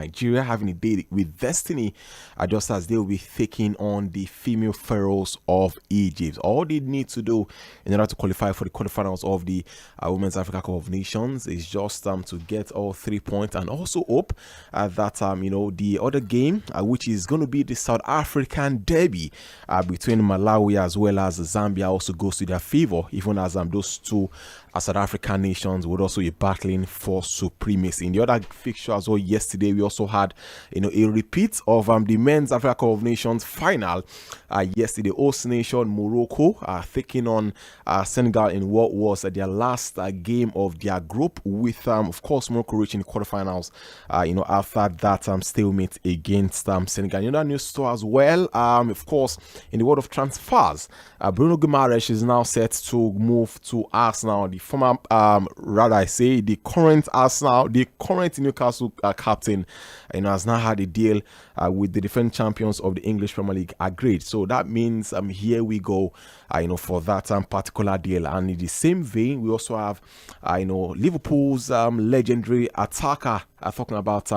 Nigeria having a day with destiny, just as they will be taking on the female pharaohs of Egypt. All they need to do in order to qualify for the quarterfinals of the Women's Africa Cup of Nations is just to get all 3 points, and also hope that the other game, which is going to be the South African derby between Malawi as well as Zambia, also goes to their favor, even as those two South African nations would also be battling for supremacy. In the other fixture as well, yesterday we also had a repeat of the Men's Africa Cup of Nations final. Yesterday, host nation Morocco taking on Senegal in what was their last game of their group, with of course Morocco reaching the quarterfinals after that stalemate against Senegal. Another news story as well, of course, in the world of transfers, Bruno Guimaraes is now set to move to Arsenal. The former, the current Arsenal, the current Newcastle captain, has now had a deal with the defending champions of the English Premier League agreed. So that means here we go, for that particular deal. And in the same vein, we also have, Liverpool's legendary attacker, talking about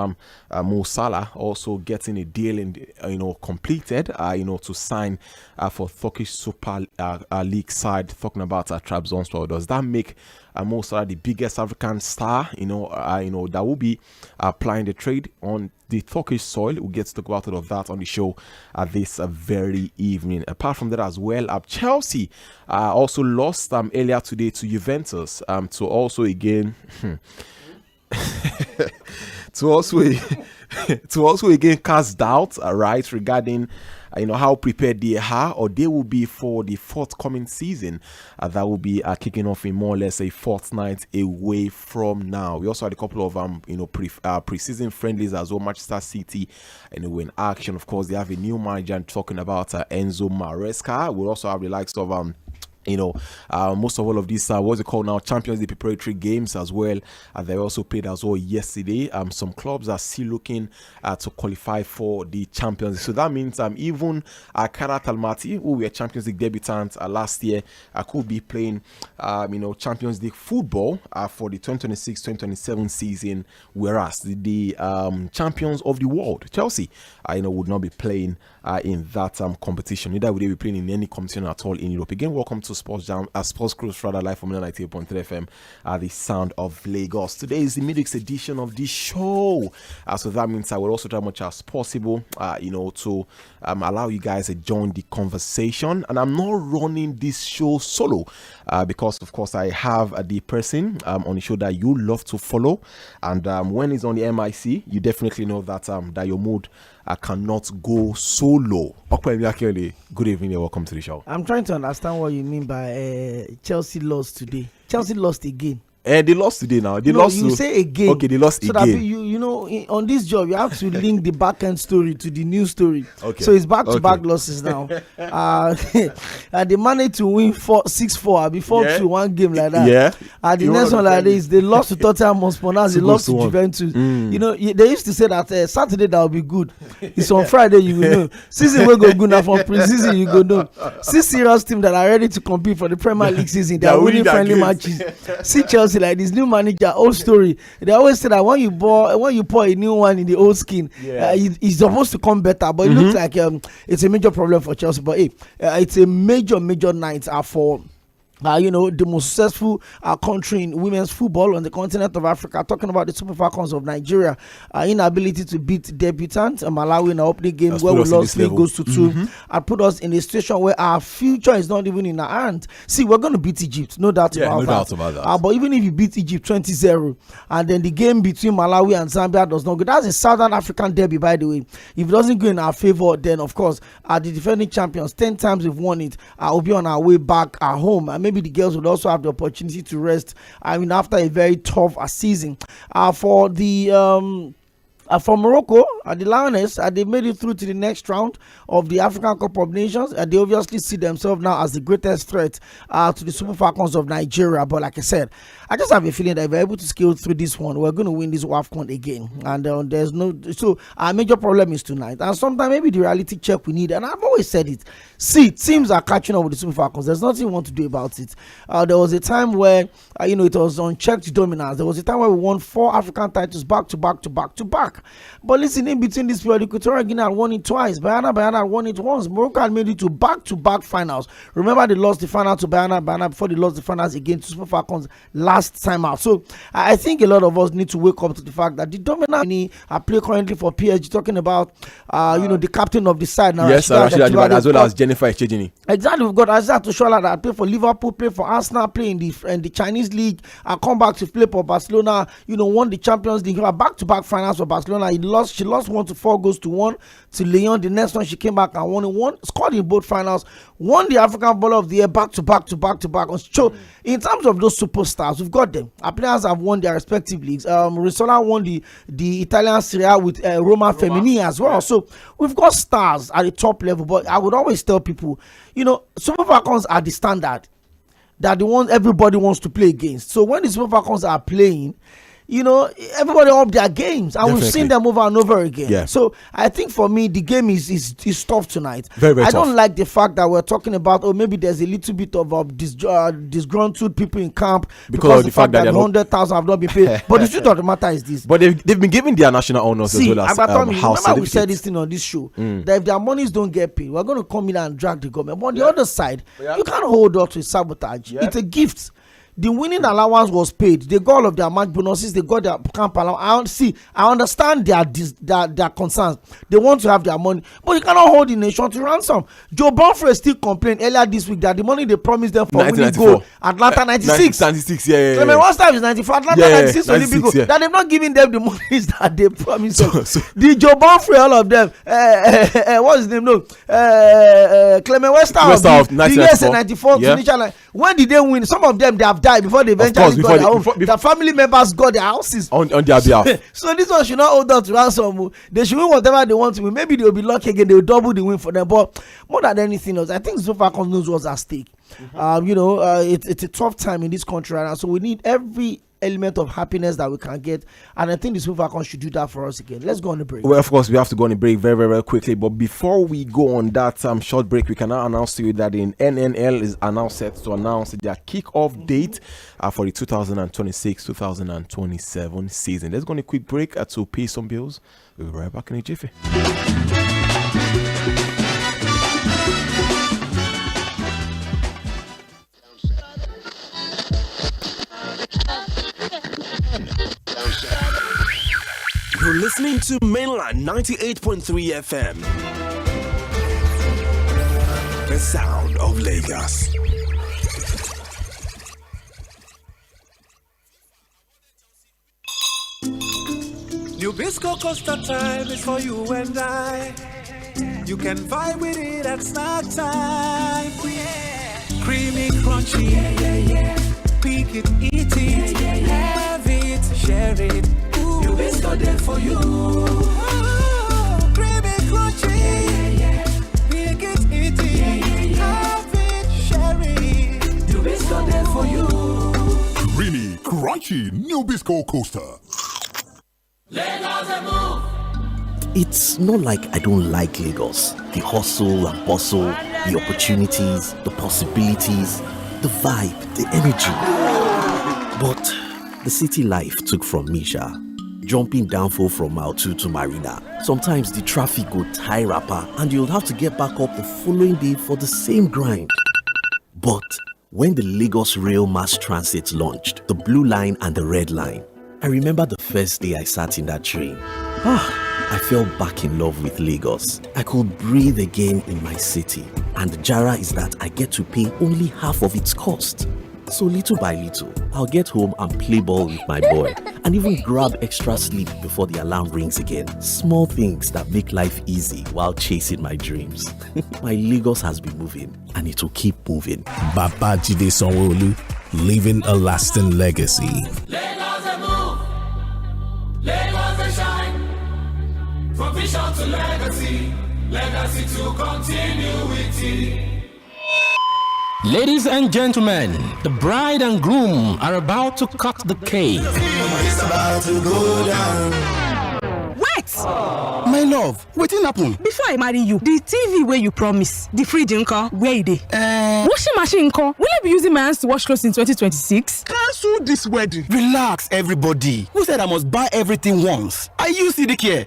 Mo Salah, also getting a deal completed, to sign for Turkish Super League side, talking about Trabzonspor. Does that make Mo Salah the biggest African star, that will be applying the trade on the Turkish soil? We'll get to talk about all of that on the show this very evening. Apart from that as well, Chelsea also lost earlier today to Juventus, to also again to also again cast doubt regarding how prepared they are or they will be for the forthcoming season that will be kicking off in more or less a fortnight away from now. We also had a couple of pre-season friendlies as well. Manchester City in action. Of course, they have a new manager, talking about Enzo Maresca. We'll also have the likes of most of all of these what's it called now, Champions League preparatory games as well. They also played as well yesterday. Some clubs are still looking to qualify for the Champions League. So that means even Kairat Almaty, who were Champions League debutants last year, could be playing Champions League football for the 2026-2027 season, whereas the champions of the world, Chelsea, would not be playing in that competition. Neither would they be playing in any competition at all in Europe. Again, welcome to Sports Cruise live from 98.3 FM, the sound of Lagos. Today is the midweek edition of the show, so that means I will also try as much as possible to allow you guys to join the conversation. And I'm not running this show solo, because of course I have the person on the show that you love to follow, and when he's on the MIC, you definitely know that that your mood cannot go solo. 𝐴ᴇ, good evening and welcome to the show. I'm trying to understand what you mean by Chelsea lost today. Chelsea lost again. They lost today now. You say again. Okay, they lost so again. That on this job, you have to link the back end story to the new story. Okay. So it's back-to-back losses now. They managed to win 6-4 before 2-1 game like that. Yeah. The next one like this, they lost to Tottenham Hotspur. Now they lost to Juventus. They used to say that Saturday that will be good. It's on Friday you will know. Season will go good now. From pre-season you go know. See serious team that are ready to compete for the Premier League season. They are winning friendly matches. See Chelsea like this new manager, old story. They always say that when you pour a new one in the old skin, it's supposed to come better. But it looks like it's a major problem for Chelsea. But it's a major night for the most successful country in women's football on the continent of Africa. Talking about the Super Falcons of Nigeria, inability to beat debutant Malawi in our opening game, where we lost 3 goals to 2, and put us in a situation where our future is not even in our hands. See, we're going to beat Egypt, no doubt about that. But even if you beat Egypt 20-0, and then the game between Malawi and Zambia does not go, that's a Southern African derby, by the way. If it doesn't go in our favor, then of course, the defending champions, 10 times we've won it, we'll be on our way back at home. And maybe the girls would also have the opportunity to rest after a very tough season. For Morocco, the Lioness, they made it through to the next round of the African Cup of Nations. They obviously see themselves now as the greatest threat to the Super Falcons of Nigeria. But like I said, I just have a feeling that if we're able to scale through this one, we're going to win this WAFCON again. And there's no... So our major problem is tonight. And sometimes maybe the reality check we need. And I've always said it. See, teams are catching up with the Super Falcons. There's nothing you want to do about it. There was a time where, it was unchecked dominance. There was a time where we won 4 African titles back to back to back to back. back. But listen, in between this period, Equatorial Guinea had won it twice. Bayana had won it once. Morocco had made it to back-to-back finals. Remember, they lost the final to Bayana before they lost the finals again to Super Falcons last time out. So I think a lot of us need to wake up to the fact that the dominant are playing currently for PSG, talking about the captain of the side now. Yes, as well as Jennifer Echejini. Exactly, we've got Aizat Toshola that play for Liverpool, play for Arsenal, play in the Chinese league. I come back to play for Barcelona. Won the Champions League. Back-to-back finals for Barcelona. She lost 1-4 to 1 to Lyon. The next one she came back and won, scored in both finals, won the African Baller of the Year back-to-back. So in terms of those superstars, we've got them. Our players have won their respective leagues. Risola won the Italian Serie A with Roma Femini as well. Yeah. So we've got stars at the top level. But I would always tell people, Super Falcons are the standard that the ones everybody wants to play against. So when the Super Falcons are playing, everybody up their games, and Definitely. We've seen them over and over again. Yeah. So I think for me, the game is tough tonight. Very, very I tough. don't like the fact that we're talking about, maybe there's a little bit of disgruntled people in camp because of the fact that 100,000 have not been paid. But the truth of the matter is this. But they've been given their national honors as well as house. Remember we said this thing on this show, that if their monies don't get paid, we're going to come in and drag the government. But on the other side, you can't hold up to sabotage. It's a gift. The winning allowance was paid. They got all of their match bonuses. They got their camp allowance. I understand their concerns. They want to have their money, but you cannot hold the nation to ransom. Joe Bonfrey still complained earlier this week that the money they promised them for winning gold, Atlanta 96. 96, yeah. Clement Western is 94. Atlanta 96 Olympic gold. That they've not given them the monies that they promised them. The Joe Bonfrey, all of them. What's his name? No. Clement Western of the US 94 Tunisia. When did they win? Some of them, they have died before they eventually got their home. Their family members got their houses on their behalf. So this one should not hold on to ransom. They should win whatever they want to win. Maybe they will be lucky again. They will double the win for them. But more than anything else, I think Super Falcons knows what's at stake. It's a tough time in this country right now. So we need every element of happiness that we can get, and I think the Super Falcons should do that for us again. Let's go on the break. Well, of course, we have to go on a break very, very, very quickly. But before we go on that short break, we can now announce to you that the NNL is now set to announce their kick-off date for the 2026-2027 season. Let's go on a quick break to pay some bills. We'll be right back in a jiffy. You're listening to Mainland 98.3 FM. The sound of Lagos. Nabisco Costa time is for you and I. You can vibe with it at snack time. Creamy, crunchy, pick it, eat it, have it, share it. Nabisco there for you. Creamy, crunchy, pick it, eat it, have it, share it. Nabisco there for you. Creamy, crunchy, Nabisco Coaster. Lagos and move. It's not like I don't like Lagos. The hustle and bustle, the opportunities, the possibilities, the vibe, the energy. But the city life took from me, Sha. Jumping downfall from Mile 2 to Marina. Sometimes the traffic go tie rapper and you'll have to get back up the following day for the same grind. But when the Lagos Rail Mass Transit launched, the Blue Line and the Red Line, I remember the first day I sat in that train. I fell back in love with Lagos. I could breathe again in my city. And the Jara is that I get to pay only half of its cost. So little by little, I'll get home and play ball with my boy. And even grab extra sleep before the alarm rings again. Small things that make life easy while chasing my dreams. My Lagos has been moving, and it will keep moving. Babajide Sanwo-Olu, leaving a lasting legacy. Lagos and move. Lagos and shine. From vision to legacy. Legacy to continuity. Ladies and gentlemen, the bride and groom are about to cut the cake. It's about to go down. Wait! My My love, wetin happen? Before I marry you, the TV where you promise, the fridge nko, where it is? Washing machine nko, will I be using my hands to wash clothes in 2026? Cancel this wedding. Relax, everybody. Who said I must buy everything once? I use CDK.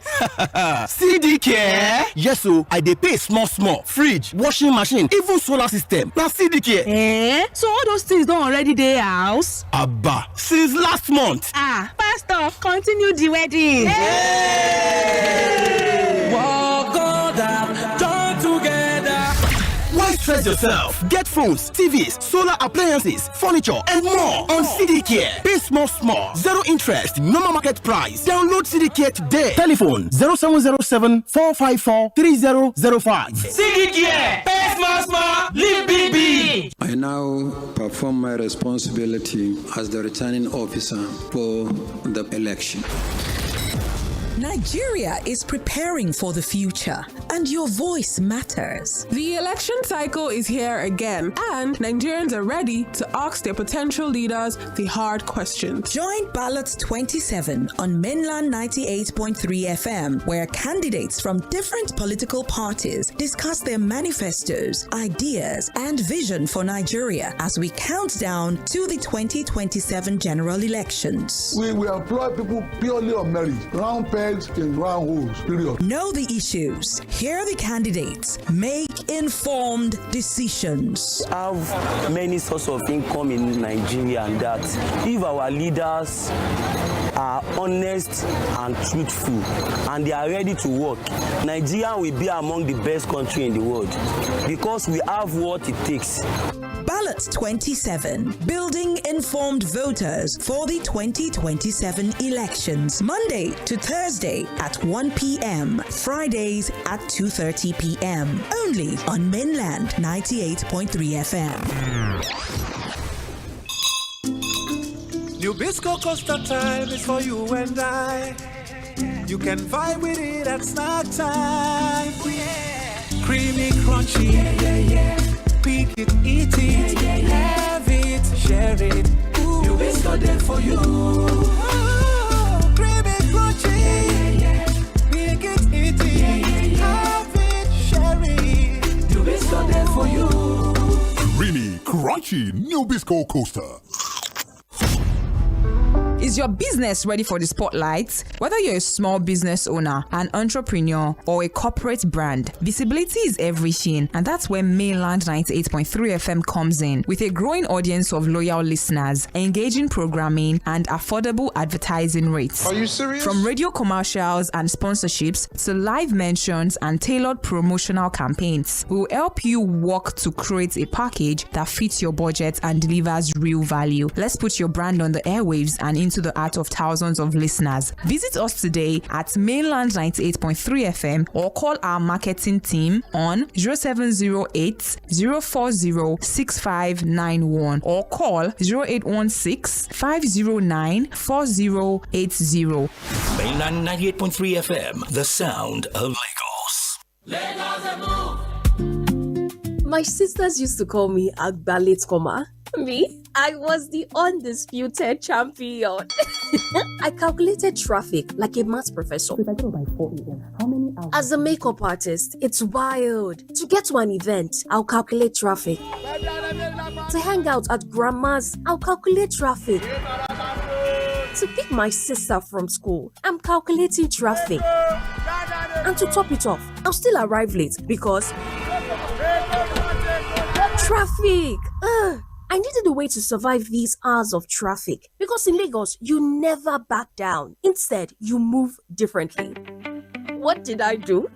CDK? Yes, so I dey pay small. Fridge, washing machine, even solar system. Now CDK. So all those things don't already dey house? Abba, since last month. Pastor, continue the wedding. Walk on down, join together. Why stress yourself? Get phones, TVs, solar appliances, furniture, and more on CDK. Pay small. Zero interest, normal market price. Download CDK today. Telephone 0707 454 3005. CDK, pay small, live big. I now perform my responsibility as the returning officer for the election. Nigeria is preparing for the future, and your voice matters. The election cycle is here again, and Nigerians are ready to ask their potential leaders the hard questions. Join Ballot 27 on Mainland 98.3 FM, where candidates from different political parties discuss their manifestos, ideas, and vision for Nigeria as we count down to the 2027 general elections. We will employ people purely on merit, round pegs in round holes, period. Know the issues, hear the candidates, make informed decisions. Have many sources of income in Nigeria, and that if our leaders are honest and truthful and they are ready to work, Nigeria will be among the best countries in the world because we have what it takes. Ballot 27, building informed voters for the 2027 elections. Monday to Thursday at 1 p.m. Fridays at 2:30 p.m. Only on Mainland 98.3 FM. Nabisco Costa time is for you and I. You can vibe with it at snack time. Creamy, crunchy, pick it, eat it, have it, share it. Nabisco there for you. Creamy, crunchy, pick it, eat it, have it, share it. Nabisco there for you. Creamy, crunchy, Nabisco Coaster. Is your business ready for the spotlight? Whether you're a small business owner, an entrepreneur, or a corporate brand, visibility is everything, and that's where Mainland 98.3 FM comes in. With a growing audience of loyal listeners, engaging programming, and affordable advertising rates. Are you serious? From radio commercials and sponsorships to live mentions and tailored promotional campaigns, we will help you work to create a package that fits your budget and delivers real value. Let's put your brand on the airwaves and into the heart of thousands of listeners. Visit us today at Mainland 98.3 FM or call our marketing team on 0708 040 6591 or call 0816 509 4080. Mainland 98.3 FM, the sound of Lagos. My sisters used to call me 𝐴𝐵. Me, I was the undisputed champion. I calculated traffic like a maths professor. If I go by 4 a.m., how many hours? As a makeup artist, it's wild. To get to an event, I'll calculate traffic. To hang out at grandma's, I'll calculate traffic. To pick my sister from school, I'm calculating traffic. And to top it off, I'll still arrive late because traffic. I needed a way to survive these hours of traffic because in Lagos, you never back down. Instead, you move differently. What did I do?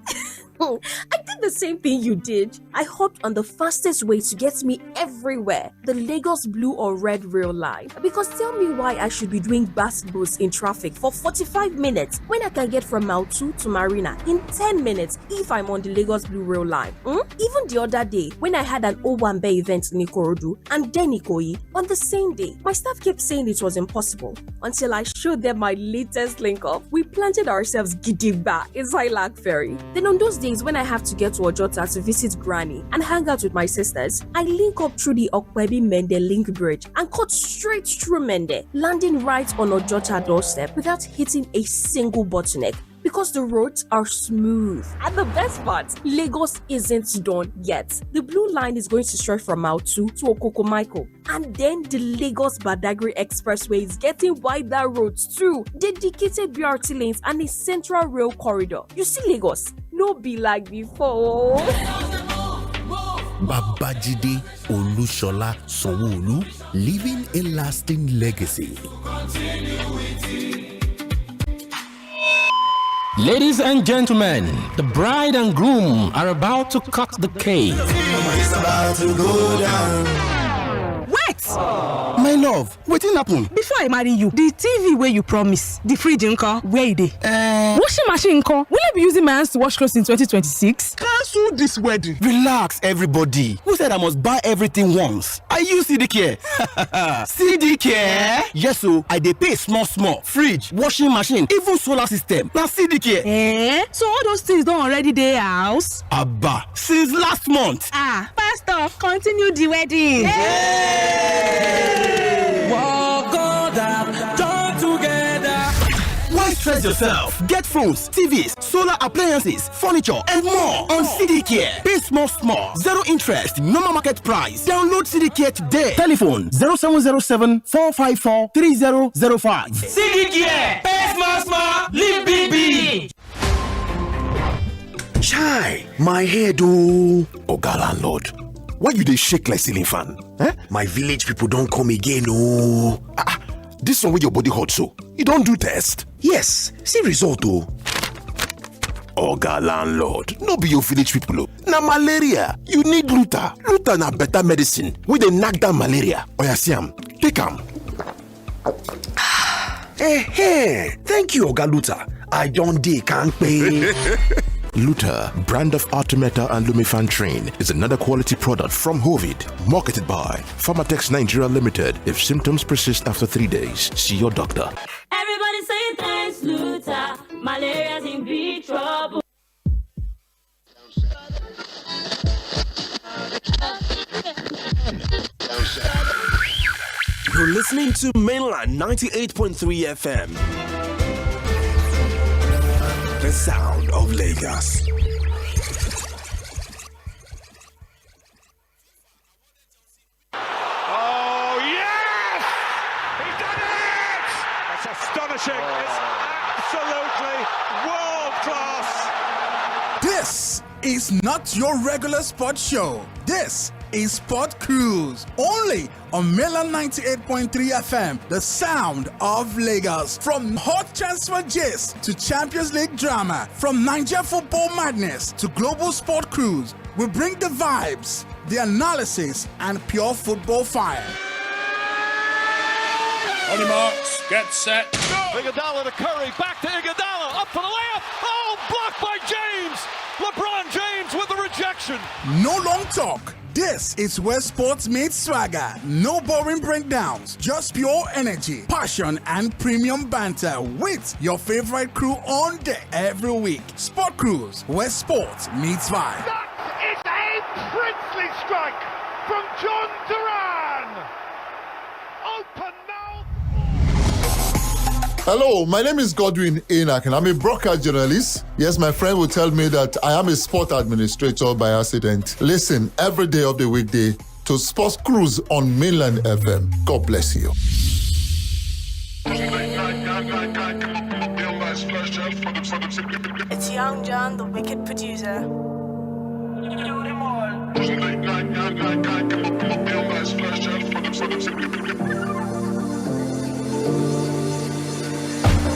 I did the same thing you did. I hopped on the fastest way to get me everywhere, the Lagos Blue or Red Rail Line. Because tell me why I should be doing basketballs in traffic for 45 minutes when I can get from Mile 2 to Marina in 10 minutes if I'm on the Lagos Blue Rail Line. Even the other day, when I had an Owambe event in Ikorodu and then Ikoyi on the same day, my staff kept saying it was impossible until I showed them my latest link up. We planted ourselves gidigba inside Lag Ferry. Then on those days when I have to get to Ojota to visit Granny and hang out with my sisters, I link up through the Okwebi Mende link bridge and cut straight through Mende, landing right on Ojota doorstep without hitting a single bottleneck. because the roads are smooth. And the best part, Lagos isn't done yet. The blue line is going to stretch from Mile 2 to Okokomaiko. And then the Lagos-Badagry Expressway is getting wider roads too, dedicated BRT lanes and a central rail corridor. You see Lagos, no be like before. Babajide Olusola Sanwo-Olu, leaving a lasting legacy. Ladies and gentlemen, the bride and groom are about to cut the cake. It's about to go down. Wait! My love, wetin happen? Before I marry you, the TV where you promise, the fridge nko, where e dey? Washing machine nko, will I be using my hands to wash clothes in 2026? Cancel this wedding. Relax, everybody. Who said I must buy everything once? I use CDK. CDK? Yes, so I dey pay small. Fridge, washing machine, even solar system. Na CDK. So all those things don't already dey house? Abba, since last month. Pastor, continue the wedding. Walk on down, join together. Why stress yourself? Get phones, TVs, solar appliances, furniture, and more on CDK. Pay small. Zero interest, normal market price. Download CDK today. Telephone 0707 454 3005. CDK, pay small, live big. Chai, my head oh. Oga landlord, why you dey shake like ceiling fan? My village people don't come again oh. This one with your body hot so, you don't do test? Yes, see result oh. Oga landlord, no be your village people oh. Na malaria, you need Luta. Luta na better medicine wey dey knack down malaria. Oya see am, take am. Thank you Oga Luta. I don't dey kampe. Luta, brand of Artemata and Lumefantrine, is another quality product from Hovid, marketed by Pharmatex Nigeria Limited. If symptoms persist after 3 days, see your doctor. Everybody say thanks, Luta. Malaria's in big trouble. You're listening to Mainland 98.3 FM. The sound of Lagos. Oh, yes! He's done it! That's astonishing. It's absolutely world class. This is not your regular sports show. This is Sport Cruise, only on Mainland 98.3 FM, the sound of Lagos. From hot transfer gist to Champions League drama, from Nigeria football madness to global sport cruise, we bring the vibes, the analysis, and pure football fire. On your marks, get set, go! Iguodala to Curry, back to Iguodala, up for the layup. Oh, blocked by James. LeBron James with the rejection. No long talk. This is where sports meets swagger. No boring breakdowns, just pure energy, passion, and premium banter with your favorite crew on deck every week. Sport Cruise, where sports meets vibe. That is a princely strike from John Duran. Open mouth. Hello, my name is Godwin Enoch and I'm a broadcast journalist. Yes, my friend will tell me that I am a sport administrator by accident. Listen every day of the weekday to Sports Cruise on Mainland FM. God bless you. It's Young John, the wicked producer.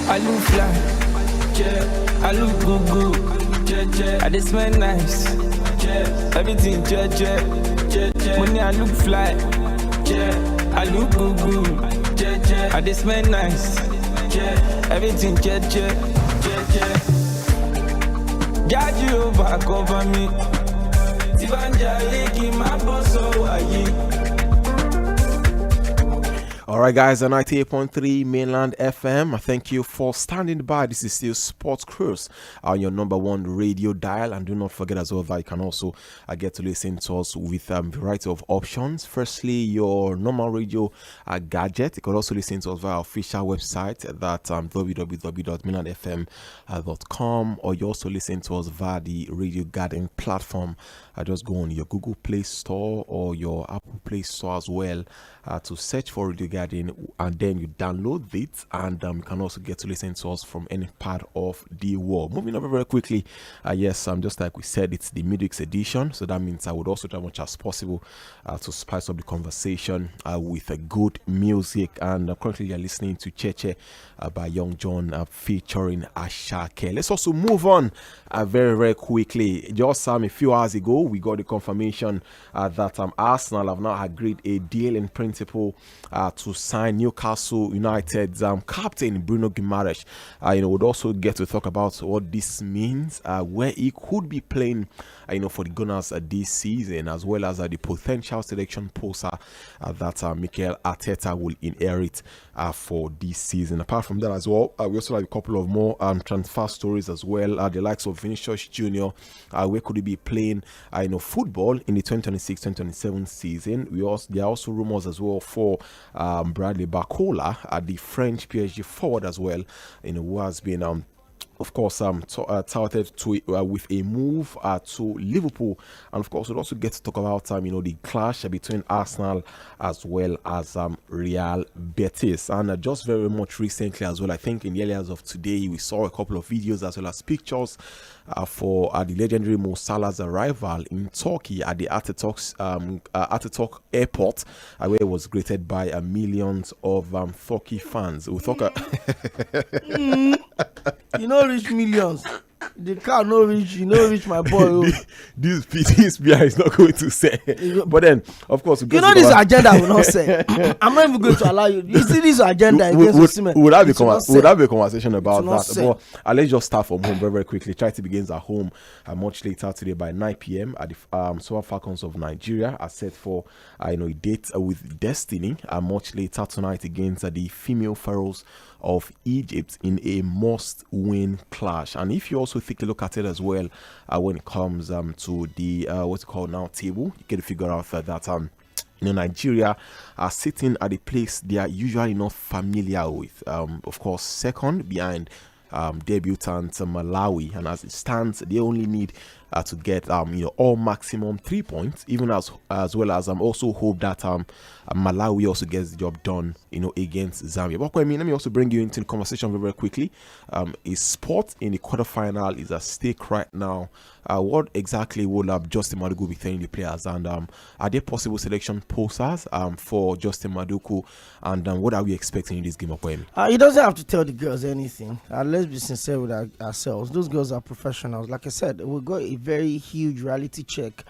I look fly, yeah. I look good, yeah. I just smell nice, yeah. Everything, yeah. Money, I look fly, yeah. I look good, yeah. I just smell nice, yeah. Everything, yeah. God, you over cover me. Tibanja, my boss, All right, guys, on 98.3 Mainland FM. Thank you for standing by. This is still Sports Cruise on your number one radio dial. And do not forget as well that you can also get to listen to us with a variety of options. Firstly, your normal radio gadget. You can also listen to us via our official website, that www.mainlandfm.com, or you also listen to us via the Radio Garden platform. Just go on your Google Play Store or your Apple Play Store as well to search for Radio Garden, and then you download it, and you can also get to listen to us from any part of the world. Moving over very quickly, yes, just like we said, it's the midweek edition, so that means I would also try as much as possible to spice up the conversation with good music. And currently you're listening to Cheche by Young John featuring Ashake. Let's also move on very, very quickly. Just a few hours ago, we got the confirmation that Arsenal have now agreed a deal in principle to sign Newcastle United's captain Bruno Guimaraes. Would also get to talk about what this means, where he could be playing, for the Gunners this season, as well as the potential selection poster that Mikel Arteta will inherit for this season. Apart from that as well, we also have a couple of more transfer stories as well. The likes of Vinicius Junior, where could he be playing football in the 2026-2027 season. There are also rumors as well for Bradley Barcola, the French PSG forward as well, who has been of course, touted with a move to Liverpool. And of course, we'll also get to talk about the clash between Arsenal as well as Real Betis. And just very much recently as well, I think in the early hours of today, we saw a couple of videos as well as pictures for the legendary Mo Salah's arrival in Turkey at the Atatürk airport, where it was greeted by millions of Turkey fans. We'll talk reach millions. The car no reach, reach my boy. This PI is not going to say. But then, of course, this agenda will not say. I'm not even going to allow you. You see this agenda against Osimhen. Would have a conversation about that. But let's just start from home very, very quickly. Charity begins at home much later today by 9 p.m. at the Super Falcons of Nigeria are set for a date with Destiny much later tonight against the female Pharaohs of Egypt in a must-win clash. And if you also take a look at it as well, when it comes to the what's it called now table, you get to figure out that Nigeria are sitting at a place they are usually not familiar with. Of course, second behind debutant Malawi, and as it stands, they only need to get all maximum 3 points, even as well as also hope that Malawi also gets the job done against Zambia. But let me also bring you into the conversation very, very quickly. A spot in the quarterfinal is at stake right now. What exactly will Justin Madugu be telling the players, and are there possible selection posters for Justin Madugu, and what are we expecting in this game of Kwame? He doesn't have to tell the girls anything. Let's be sincere with ourselves. Those girls are professionals. Like I said, we got a very huge reality check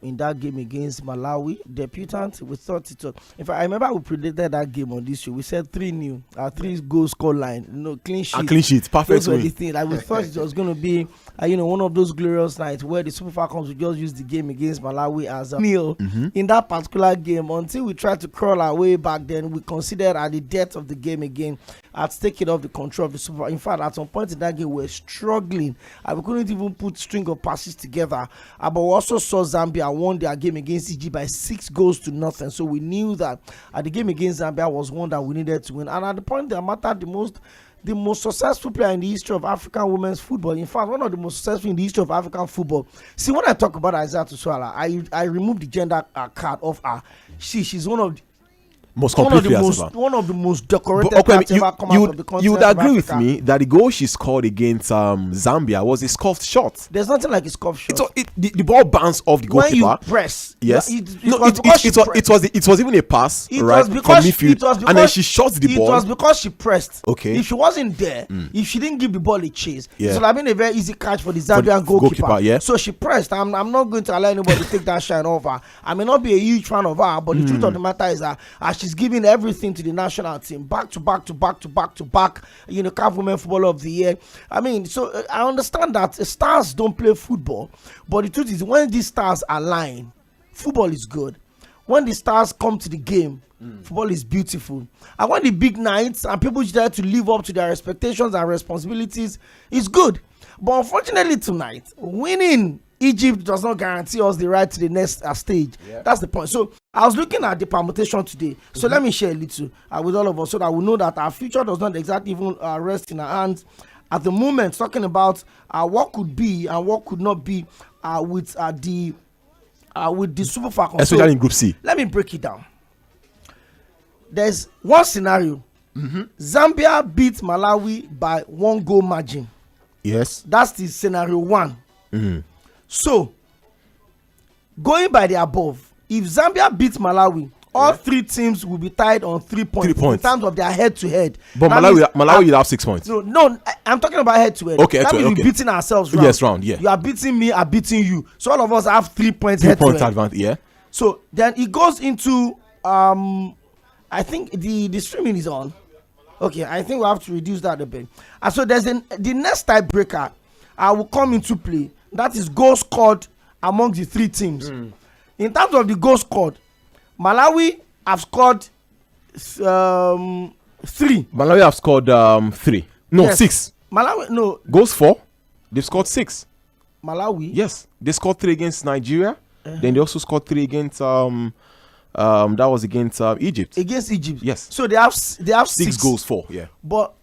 in that game against Malawi. Debutant, we thought it was. In fact, I remember we predicted that game on this show. We said 3-0, 3-goal score line, clean sheet. A clean sheet, perfect. Those were the things. We thought it was going to be, one of those glorious nights where the Super Falcons would just use the game against Malawi as a meal in that particular game, until we tried to crawl our way back. Then we considered at the depth of the game again, at taking off the control of the Super. In fact, at some point in that game, we were struggling. We couldn't even put string of passes together. But we also saw Zambia won their game against Egypt by 6-0. So we knew that the game against Zambia was one that we needed to win. And at the point that mattered the most successful player in the history of African women's football, in fact, one of the most successful in the history of African football. See, when I talk about Aizatu Swala, I remove the gender card off her. She's one of the most complete players ever. One of the most decorated players ever come out of the continent. You would agree with me that the goal she scored against Zambia was a scuffed shot. There's nothing like a scuffed shot. The ball bounced off the goalkeeper. When you press, yes, it was even a pass, right, from midfield, and then she shot the ball. It was because she pressed. Okay, if she wasn't there, if she didn't give the ball a chase, it would have been a very easy catch for the Zambian goalkeeper. Yeah. So she pressed. I'm not going to allow anybody to take that shine off her. I may not be a huge fan of her, but the truth of the matter is that she's giving everything to the national team, back to back, CAF Women Footballer of the Year. I mean, so I understand that stars don't play football, but the truth is, when these stars align, football is good. when the stars come to the game, football is beautiful. And when the big nights and people try to live up to their expectations and responsibilities, it's good. But unfortunately tonight, winning Egypt does not guarantee us the right to the next stage. Yeah. That's the point. So I was looking at the permutation today. So let me share a little with all of us so that we know that our future does not exactly even rest in our hands at the moment. Talking about what could be and what could not be with the Super Falcons. Especially in Group C. Let me break it down. There's one scenario. Zambia beat Malawi by 1 goal margin. Yes. That's the scenario 1. So, going by the above, if Zambia beats Malawi, all 3 teams will be tied on 3 points. 3 points in terms of their head-to-head. But Malawi will have 6 points. No, I'm talking about head-to-head. Okay, that means we're beating ourselves round. Yes, round, yeah. You are beating me, I'm beating you. So all of us have 3 points head-to-head. 3 points advantage, yeah. So then it goes into, I think the streaming is on. Okay, I think we'll have to reduce that a bit. And so there's the next tiebreaker will come into play. That is goals scored among the 3 teams. In terms of the goals scored, Malawi have scored 3. Malawi have scored 3. No, yes. 6. Malawi, no. Goals 4. They've scored 6. Malawi? Yes. They scored 3 against Nigeria. Then they also scored 3 against that was against Egypt. Against Egypt. Yes. So they have 6 goals 4. Yeah. But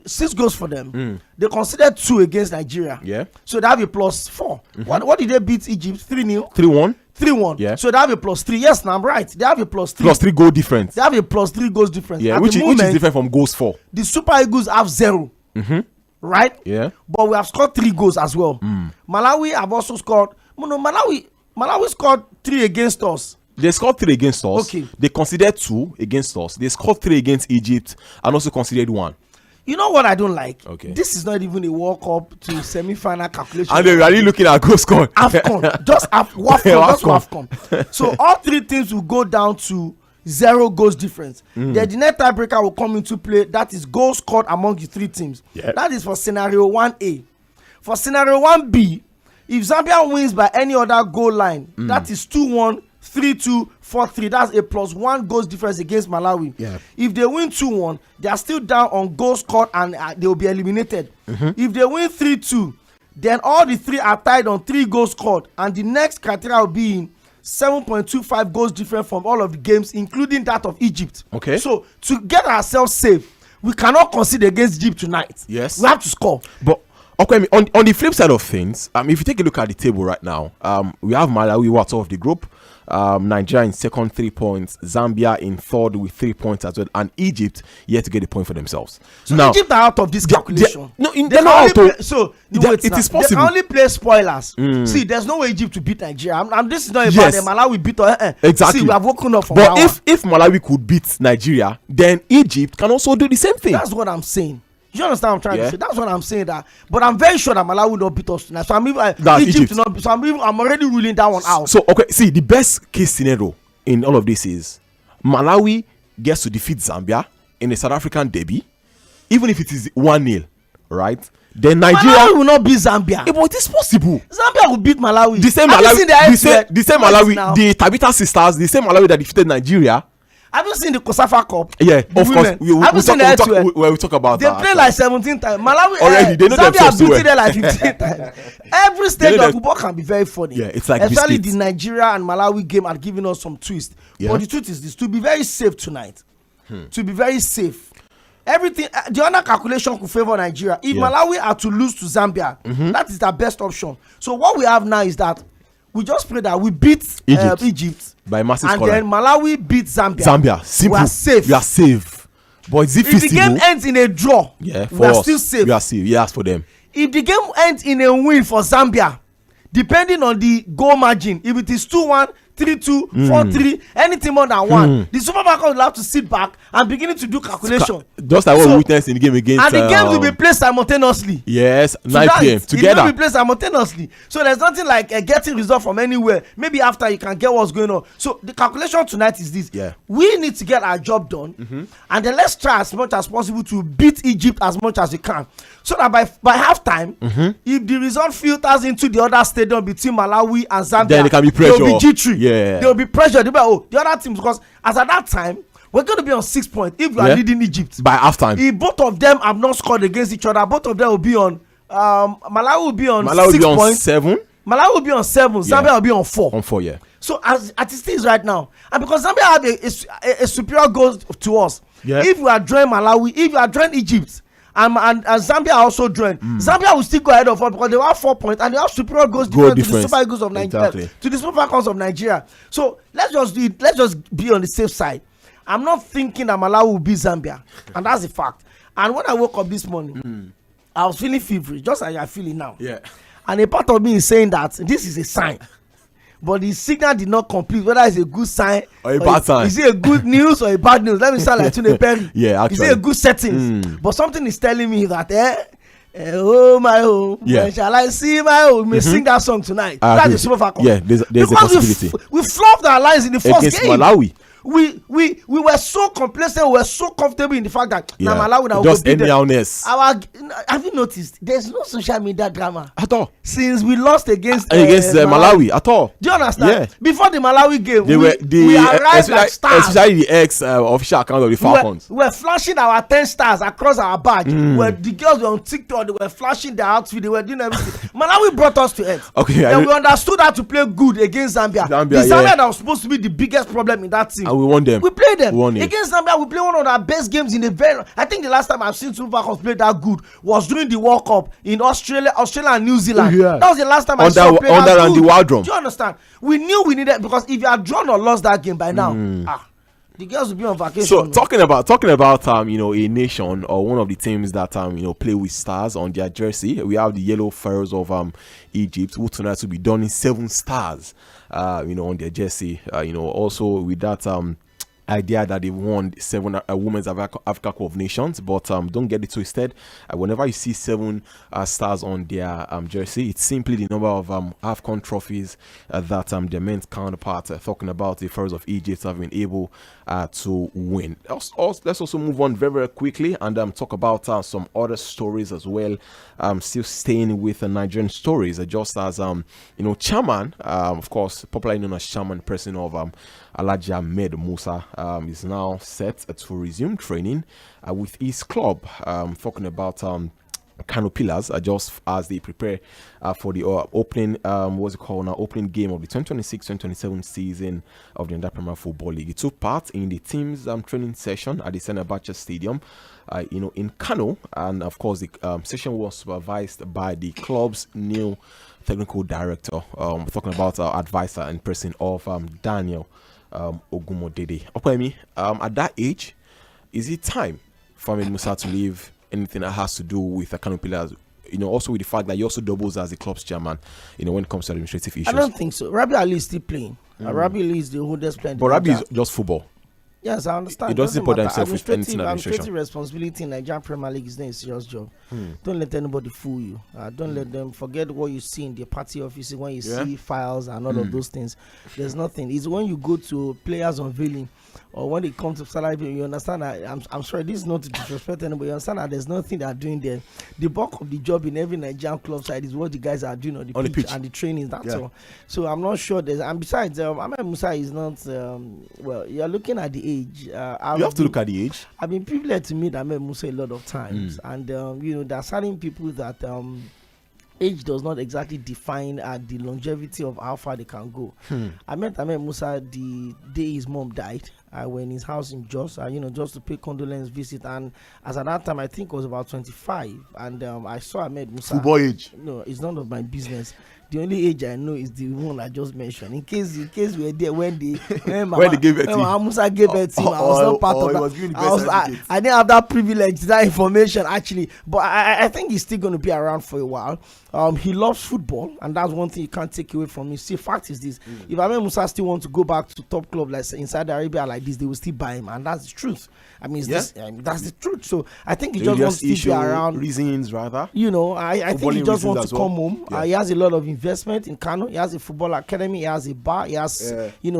6 goals for them. They considered 2 against Nigeria. Yeah. So they have a +4. What did they beat Egypt? 3-0. 3-1. 3-1. Yeah. So they have a +3. Yes, now I'm right. They have a +3. +3 goal difference. They have a +3 goals difference. Yeah. Which is different from goals 4. The Super Eagles have 0. Right. Yeah. But we have scored 3 goals as well. Malawi have also scored. No, Malawi scored 3 against us. They scored 3 against us. Okay. They considered 2 against us. They scored 3 against Egypt and also considered 1. You know what I don't like? Okay. This is not even a World Cup to semi-final calculation. And they're really looking at goal score. AFCON. Just AFCON. So all 3 teams will go down to 0 goals difference. Then the next tiebreaker will come into play. That is goals scored among the 3 teams. Yep. That is for scenario 1A. For scenario 1B, if Zambia wins by any other goal line, that is 2-1, 3-2, 4-3. That's a +1 goals difference against Malawi. Yeah. If they win 2-1, they are still down on goals scored and they will be eliminated. If they win 3-2, then all the 3 are tied on 3 goals scored, and the next criteria will be in 7.25 goals different from all of the games, including that of Egypt. Okay. So to get ourselves safe, we cannot concede against Egypt tonight. Yes. We have to score. But okay, on the flip side of things, if you take a look at the table right now, we have Malawi who are top of the group. Nigeria in second 3 points, Zambia in third with 3 points as well, and Egypt yet to get a point for themselves. So now, Egypt are out of this calculation. They're not out. So it is possible. They can only play spoilers. See, there's no way Egypt to beat Nigeria. This is not about them. Malawi beat exactly. See, we have woken up from but if Malawi could beat Nigeria, then Egypt can also do the same thing. That's what I'm saying. You understand what I'm trying to say? That's what I'm saying. But I'm very sure that Malawi will not beat us tonight. So Egypt will not beat. So I'm already ruling that one out. So okay, see, the best case scenario in all of this is Malawi gets to defeat Zambia in a South African derby, even if it is 1-0, right? Then Nigeria Malawi will not beat Zambia. But it is possible. Zambia will beat Malawi. The same Malawi, the Tabitha sisters, the same Malawi that defeated Nigeria. Have you seen the COSAFA Cup? Yeah, of course. We'll talk about that. They play like 17 times. Malawi already. They know Zambia beat them like 15 times. Every stage of football can be very funny. Yeah, it's like especially the Nigeria and Malawi game are giving us some twist. Yeah. But the truth is this: to be very safe tonight, to be very safe. Everything, the other calculation could favor Nigeria. If Malawi are to lose to Zambia, that is their best option. So what we have now is that we just pray that we beat Egypt by massive and scorer. then Malawi beat Zambia. Simple. We are safe. We are safe. But is it feasible? If the game ends in a draw, we are still safe. We are safe. Yes, for them. If the game ends in a win for Zambia, depending on the goal margin, if it is 2-1, 3-2, 4-3, anything more than 1, the Super Falcons will have to sit back and begin to do calculation. Just like what we witnessed in the game against. And the games will be played simultaneously. Yes, 9 p.m. together. It will be played simultaneously. So there's nothing like getting result from anywhere. Maybe after you can get what's going on. So the calculation tonight is this. Yeah. We need to get our job done, and then let's try as much as possible to beat Egypt as much as we can. So that by halftime, if the result filters into the other stadium between Malawi and Zambia, then there can be pressure. There will be G3. Yeah. There will be pressure. They'll be like, oh, the other teams, because as at that time, we're going to be on 6 points if we are leading Egypt. By halftime. If both of them have not scored against each other, both of them will be on, Malawi will be on 6 points. 7. Malawi will be on 7. Zambia will be on 4. On 4, yeah. So as it is right now, and because Zambia have a superior goal to us, if we are drawing Malawi, if you are drawing Egypt, and Zambia also drawing, Zambia will still go ahead of us because they have 4 points and they have superior goals to the Super Eagles of Nigeria, to the Super Falcons of Nigeria. So let's just be on the safe side. I'm not thinking that Malawi will beat Zambia, and that's a fact. And when I woke up this morning, I was feeling feverish, just like I'm feeling now. Yeah. And a part of me is saying that this is a sign. But the signal did not complete whether it's a good sign or a bad sign. Is it a good news or a bad news? Let me sound like $2 Yeah, actually. Is it a good settings? But something is telling me that oh my home, when shall I see my home? We may sing that song tonight. That's the Super Falcons. Yeah, there's a possibility. We fluffed our lines in the first against game. Malawi. We were so complacent, we were so comfortable in the fact that Malawi now just anyhowness. Have you noticed there's no social media drama at all since we lost against Malawi at all? Do you understand? Yeah. Before the Malawi game, we arrived like stars. Especially the official account of the Falcons. We were flashing our 10 stars across our badge. Where the girls were on TikTok, they were flashing their outfit, they were doing everything. Malawi brought us to earth. Okay, and we understood how to play good against Zambia. The Zambia that was supposed to be the biggest problem in that team. We won them. We played them against Zambia. We played one of our best games in the very. I think the last time I've seen Super Falcons play that good was during the World Cup in Australia and New Zealand. That was the last time I saw play that good. Wardrum. Do you understand? We knew we needed, because if you had drawn or lost that game by now, the girls will be on vacation. So talking about a nation or one of the teams that play with stars on their jersey, we have the Yellow Pharaohs of Egypt, who tonight will be donning 7 stars on their jersey. Also with that idea that they won 7 Women's Africa Cup of Nations, but don't get it twisted. Whenever you see 7 stars on their jersey, it's simply the number of AFCON trophies that their men's counterparts, talking about the Pharaohs of Egypt, have been able to win. Let's also move on very, very quickly and talk about some other stories as well. Still staying with Nigerian stories, just as Chairman, of course, popularly known as Chairman, President of Alæģ Musa, is now set to resume training with his club. Talking about Kano Pillars, just as they prepare for the opening opening game of the 2026-2027 season of the Nigeria Premier Football League. It took part in the team's training session at the Sᴘᴏʀᴛ Stadium in Kano, and of course the session was supervised by the club's new technical director. We're talking about our advisor and person of Daniel Ogumodede. Opemi, at that age, is it time for Ahmed Musa to leave anything that has to do with the Kano Pillars? Also with the fact that he also doubles as the club's chairman, when it comes to administrative issues. I don't think so. Rabi Ali is still playing. Rabi Ali is the oldest player. But Rabi is just football. Yes, I understand. He doesn't put himself with anything administration. Administrative responsibility in Nigerian Premier League is not a serious job. Don't let anybody fool you. Don't let them forget what you see in the party offices when you see files and all of those things. There's nothing. It's when you go to players unveiling or when it comes to salary, you understand that I'm sorry, this is not to disrespect anybody. You understand that there's nothing they are doing there. The bulk of the job in every Nigerian club side is what the guys are doing on the pitch and the training. That's all. So I'm not sure there's, and besides, Ahmed Musa is not you're looking at the age. You have to look at the age. I've been privileged to meet Ahmed Musa a lot of times, and there are certain people that age does not exactly define the longevity of how far they can go. I met Ahmed Musa the day his mom died. I went in his house in Jos, just to pay condolence visit, and as at that time I think I was about 25, and I saw Ahmed Musa. Football age? No, it's none of my business. The only age I know is the one I just mentioned. In case we were there when Musa gave birth to him, I was not part of that. I didn't have that privilege, that information actually. But I think he's still going to be around for a while. He loves football, and that's one thing you can't take away from him. See, fact is this: if Ahmed Musa still wants to go back to top club like in Saudi Arabia like this, they will still buy him, and that's the truth. I mean, that's the truth. So I think he just wants to be around. Reasons rather. I think he just wants to come home. He has a lot of investment in Kano. He has a football academy. He has a bar. He has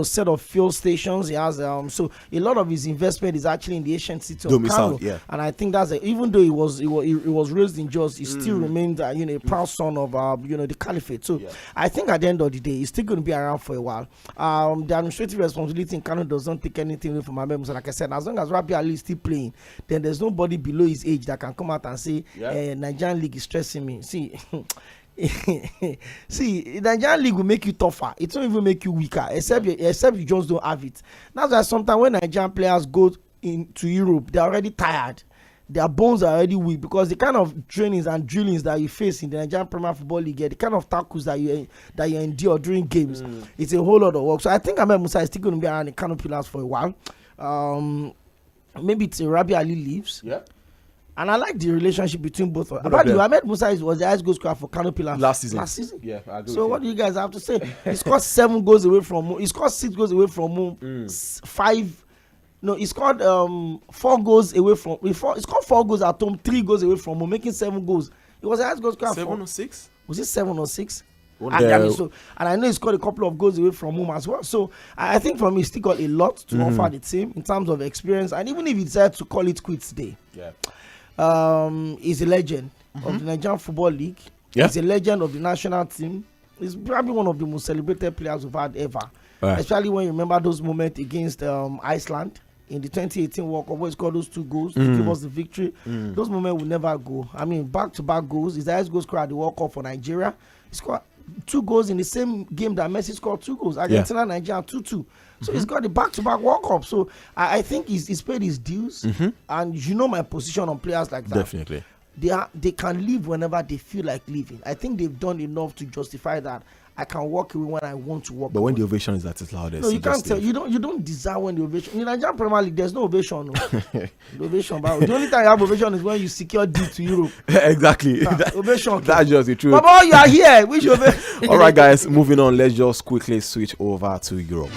set of fuel stations. He has so a lot of his investment is actually in the ancient city of Kano. And I think that's even though he was raised in Jos, he still remained a proud son of the caliphate. So I think at the end of the day, he's still going to be around for a while. The administrative responsibility in Kano does not take anything away from Ahmed Musa. Like I said, as long as Rabi Ali is still playing, then there's nobody below his age that can come out and say Nigerian league is stressing me. See, the Nigerian league will make you tougher. It won't even make you weaker, except you just don't have it. That's why sometimes when Nigerian players go into Europe, they're already tired. Their bones are already weak because the kind of trainings and drillings that you face in the Nigerian Premier Football League, the kind of tackles that you endure during games, it's a whole lot of work. So I think Ahmed Musa is still going to be around the Kano Pillars for a while. Maybe it's Rabi Ali leaves. Yeah. And I like the relationship between both of them. Ahmed Musa was the highest goal scorer for Kano Pillars last season. Yeah, I agree. So what do you guys have to say? He scored 7 goals away from home. He scored 6 goals away from home. 5. No, he scored 4 goals away from. He scored 4 goals at home, 3 goals away from home, making 7 goals. He was the highest goal scorer. 7 or 6? Was it 7 or 6? And I know he scored a couple of goals away from home as well. So I think for me, he still got a lot to offer the team in terms of experience. And even if he decided to call it quits today, he's a legend of the Nigerian Football League. He's a legend of the national team. He's probably one of the most celebrated players we've had ever. Especially when you remember those moments against Iceland in the 2018 World Cup, where he scored those 2 goals to give us the victory. Those moments will never go. I mean, back-to-back goals. He's the highest goal scorer at the World Cup for Nigeria. He scored 2 goals in the same game that Messi scored 2 goals. Argentina, Nigeria, 2-2. So he's got the back-to-back World Cup. So I think he's paid his dues. And you know my position on players like that. Definitely. They can leave whenever they feel like leaving. I think they've done enough to justify that. I can walk away when I want to walk. But when the ovation is at its loudest, no, you can't tell. You don't desire when the ovation. In the Nigerian Premier League, there's no ovation. No. The ovation, but the only time you have ovation is when you secure deal to Europe. Exactly. Ovation. That's just the truth. Baba, you are here. Which ovation? All right, guys. Moving on. Let's just quickly switch over to Europe.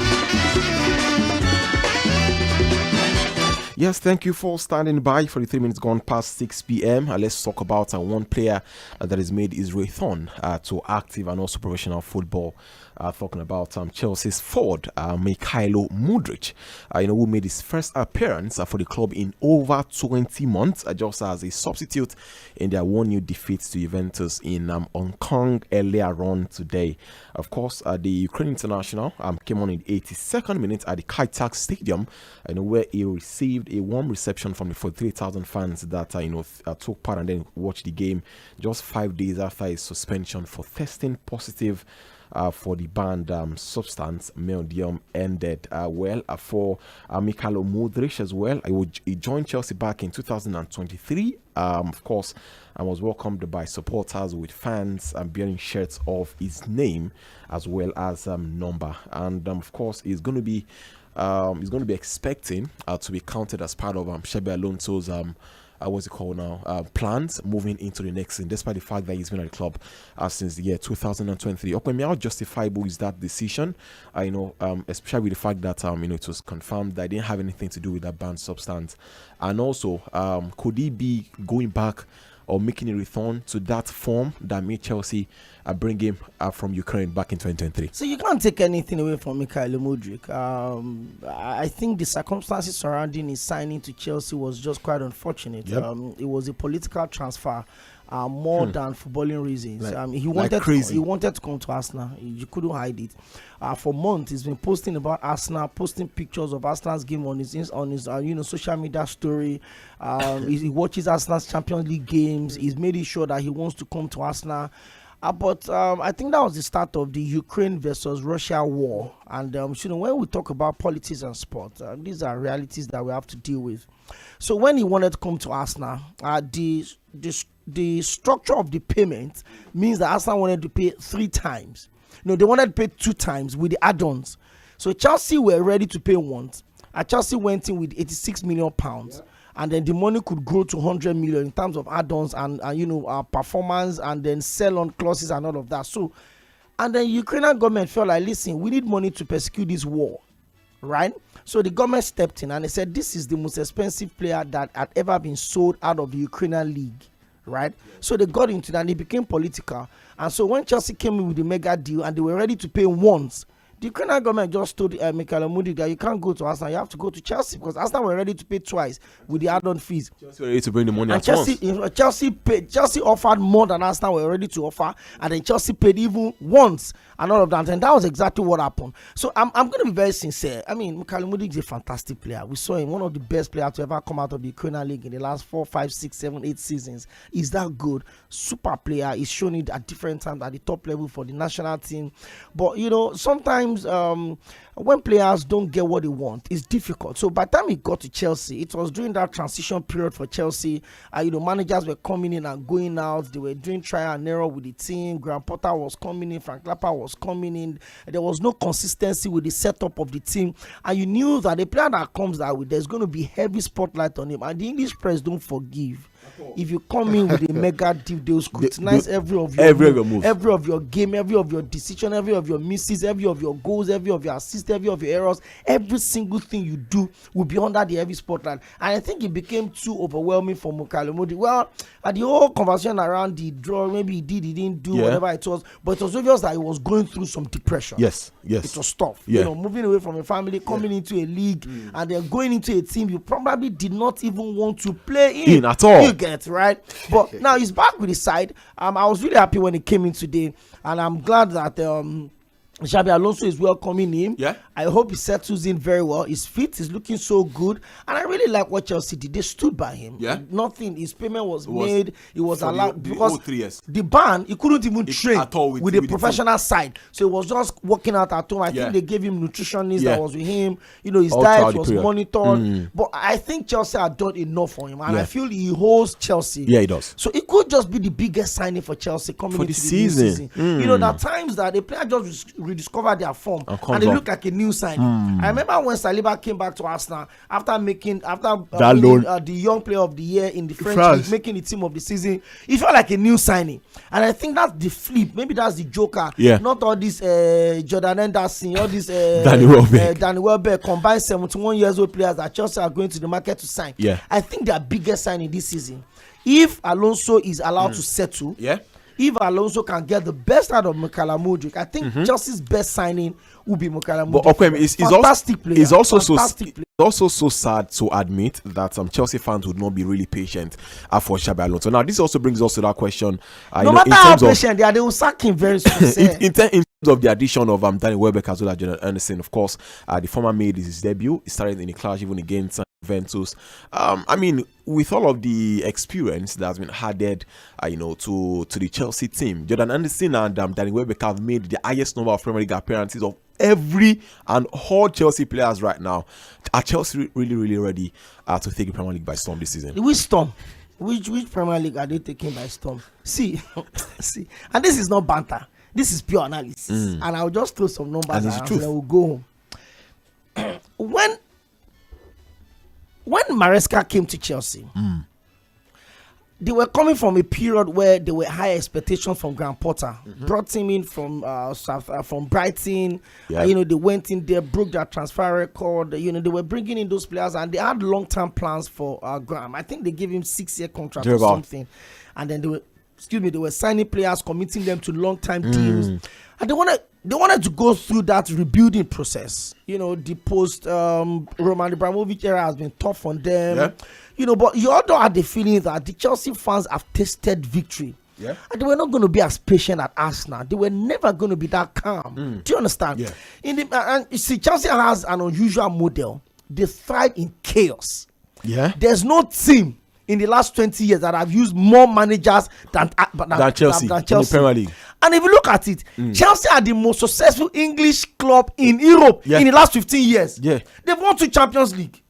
Yes, thank you for standing by for the 3 minutes gone past 6 p.m. Let's talk about one player that has made his return to active and also professional football. Talking about Chelsea's forward, Mykhailo Mudryk, who made his first appearance for the club in over 20 months, just as a substitute in their 1-0 defeat to Juventus in Hong Kong earlier on today. Of course, the Ukraine international came on in the 82nd minute at the 𝐴ᴜ Stadium, where he received a warm reception from the 43,000 fans that took part and then watched the game just 5 days after his suspension for testing positive for the banned substance Meodium ended. For Mykhailo Mudryk as well, he joined Chelsea back in 2023, of course, and was welcomed by supporters with fans bearing shirts of his name as well as number. And of course, he's going to be expecting to be counted as part of Xabi Alonso's plans moving into the next season, despite the fact that he's been at the club since the year 2023. Okay, how justifiable is that decision? Especially with the fact that it was confirmed that he didn't have anything to do with that banned substance, and also could he be going back or making a return to that form that made Chelsea bring him from Ukraine back in 2023? So you can't take anything away from Mykhailo Mudryk. I think the circumstances surrounding his signing to Chelsea was just quite unfortunate. It was a political transfer more than footballing reasons. He wanted to come to Arsenal. You couldn't hide it. For months, he's been posting about Arsenal, posting pictures of Arsenal's game on his social media story. He watches Arsenal's Champions League games. He's made it sure that he wants to come to Arsenal. But I think that was the start of the Ukraine versus Russia war. And when we talk about politics and sport, these are realities that we have to deal with. So when he wanted to come to Arsenal, the structure of the payment means that Arsenal wanted to pay 3 times. No, they wanted to pay 2 times with the add-ons. So Chelsea were ready to pay once. Chelsea went in with £86 million. And then the money could grow to 100 million in terms of add-ons and performance and then sell-on clauses and all of that. So, and then Ukrainian government felt like, listen, we need money to persecute this war, right? So the government stepped in and they said, this is the most expensive player that had ever been sold out of the Ukrainian league, right? So they got into that and it became political. And so when Chelsea came in with the mega deal and they were ready to pay once, the Ukrainian government just told Cʀᴜɪ紛 that you can't go to Arsenal, you have to go to Chelsea, because Arsenal were ready to pay twice with the add-on fees. Chelsea were ready to bring the money and once. Chelsea offered more than Arsenal were ready to offer, and then Chelsea paid even once and all of that, and that was exactly what happened. So I'm going to be very sincere. I mean, Cʀᴜɪ紛 is a fantastic player. We saw him, one of the best players to ever come out of the Ukrainian League in the last 4, 5, 6, 7, 8 seasons. He's that good, super player. He's shown it at different times at the top level for the national team. But you know, sometimes when players don't get what they want, it's difficult. So by the time he got to Chelsea, it was during that transition period for Chelsea. You know, managers were coming in and going out. They were doing trial and error with the team. Graham Potter was coming in. Frank Lampard was coming in. There was no consistency with the setup of the team. And you knew that the player that comes that way, there's going to be heavy spotlight on him. And the English press don't forgive. If you come in with a mega deal, they'll scrutinize every of your move, every of your game, every of your decision, every of your misses, every of your goals, every of your assists, every of your errors. Every single thing you do will be under the heavy spotlight. And I think it became too overwhelming for Cʀᴜɪ紛. Well, at the whole conversation around the draw, maybe he did, he didn't do, whatever it was, but it was obvious that he was going through some depression. Yes. It was tough. You know, moving away from a family, coming into a league, and then going into a team you probably did not even want to play in at all. You get right, but now he's back with his side. I was really happy when he came in today, and I'm glad that Xabi Alonso is welcoming him. I hope he settles in very well. His fit is looking so good, and I really like what Chelsea did. They stood by him. Nothing. His payment was made. It was allowed because the ban, he couldn't even train at all with the professional side. So it was just working out at home. I think they gave him nutritionist that was with him. You know, his diet was monitored. But I think Chelsea had done enough for him, and I feel he holds Chelsea. Yeah, he does. So it could just be the biggest signing for Chelsea coming into the season. You know, there are times that the player just rediscover their form and they look like a new signing. I remember when Saliba came back to Arsenal after winning the young player of the year in the French league, making the team of the season. It felt like a new signing, and I think that's the flip. Maybe that's the joker. Not all this Jordan Henderson, all this Danny Welbeck combined 71-year-old players that Chelsea are going to the market to sign. I think their biggest signing this season, if Alonso is allowed to settle, if Alonso can get the best out of Cʀᴜɪ紛, I think Chelsea's best signing will be Cʀᴜɪ紛. But fantastic player. It's also so sad to admit that Chelsea fans would not be really patient for Xabi Alonso. Now, this also brings us to that question. No matter how patient they are, they will sack him very soon. in terms of the addition of Danny Welbeck as well as Jordan Henderson, of course, the former made his debut. He started in a clash even against Juventus. I mean, with all of the experience that has been added, to the Chelsea team, Jordan Henderson and Danny Welbeck have made the highest number of Premier League appearances of every and all Chelsea players right now. Are Chelsea really ready to take the Premier League by storm this season? Which storm? Which Premier League are they taking by storm? See, and this is not banter. This is pure analysis, and I'll just throw some numbers and then we'll go home. When Maresca came to Chelsea, they were coming from a period where there were high expectations from Graham Potter. Brought him in from Brighton. They went in there, broke their transfer record. They were bringing in those players, and they had long-term plans for Graham. I think they gave him 6-year contract or something, and then they were signing players, committing them to long-term deals, and they wanted to go through that rebuilding process. The post Roman Abramovich era has been tough on them. But you also had the feeling that the Chelsea fans have tasted victory. And they were not going to be as patient at Arsenal. They were never going to be that calm. Do you understand? And you see, Chelsea has an unusual model. They thrive in chaos. There's no team in the last 20 years that have used more managers than Chelsea. In the Premier League. And if you look at it, Chelsea are the most successful English club in Europe in the last 15 years. They've won 2 Champions League.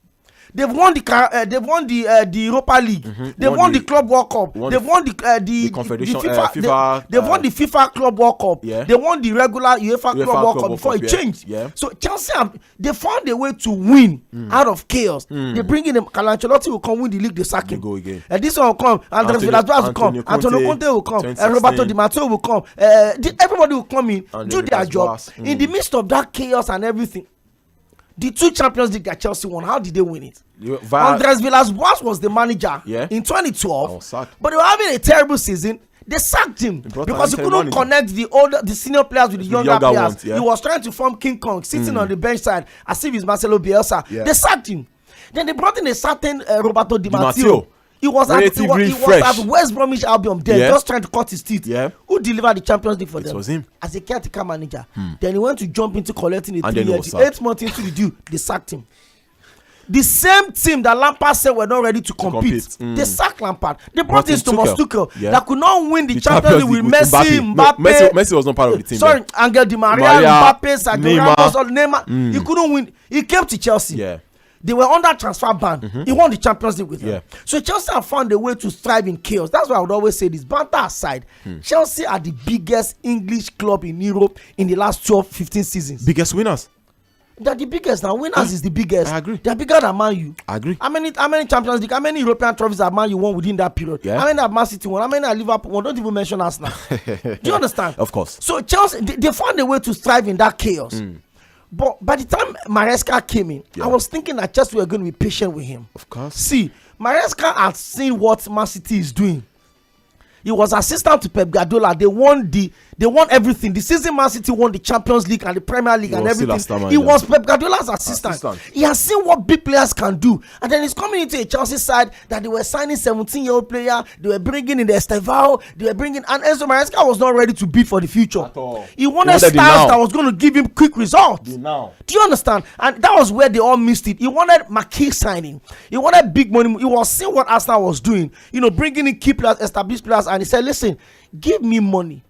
They've won the Europa League. They've won the Club World Cup. They've won the Confederation FIFA. They've won the FIFA Club World Cup. They won the regular UEFA Club World Cup before it changed. So Chelsea, they found a way to win out of chaos. They bring in them. Ancelotti will come win the league. They sack him. Go again. This one will come. Andres Villas-Boas will come. Antonio Conte will come. Roberto Di Matteo will come. Everybody will come in, do their job. In the midst of that chaos and everything, The 2 Champions League that Chelsea won, how did they win it? Andres Villas-Boas was the manager in 2012, but they were having a terrible season. They sacked him because he couldn't connect the senior players with the younger players. Ones, He was trying to form King Kong, sitting on the bench side as if he's Marcelo Bielsa. They sacked him. Then they brought in a certain Roberto Di Matteo. He was at West Bromwich Albion there, just trying to cut his teeth. Who delivered the Champions League for them? It was him. As a caretaker manager. Then he went to jump into collecting a 3 years. 8 months into the deal, they sacked him. The same team that Lampard said were not ready to compete. They sacked Lampard. They brought in Thomas Tuchel that could not win the Champions League with Messi, Mbappe. Messi was not part of the team. Sorry, Angel Di Maria, Mbappe, Sergio Ramos, Neymar. He couldn't win. He came to Chelsea. They were under transfer ban. He won the Champions League with them. So Chelsea have found a way to thrive in chaos. That's why I would always say this. Banter aside, Chelsea are the biggest English club in Europe in the last 12-15 seasons. Biggest winners. They're the biggest now. Winners is the biggest. I agree. They're bigger than Man U. I agree. How many Champions League? How many European trophies have Man U won within that period? How many have Man City won? How many have Liverpool won? Don't even mention us now. Do you understand? Of course. So Chelsea, they found a way to thrive in that chaos. But by the time Maresca came in, I was thinking that Chelsea were going to be patient with him. Of course. See, Maresca had seen what Man City is doing. He was assistant to Pep Guardiola. They won everything. The season Man City won the Champions League and the Premier League and everything. He was Pep Guardiola's assistant. He has seen what big players can do. And then he's coming into a Chelsea side that they were signing 17-year-old player. They were bringing in the Estevao. They were bringing, and Enzo Maresca was not ready to bid for the future. He wanted stars that was going to give him quick results. Do you understand? And that was where they all missed it. He wanted McKay signing. He wanted big money. He was seeing what Arsenal was doing. Bringing in key players, established players. And he said, listen, give me money.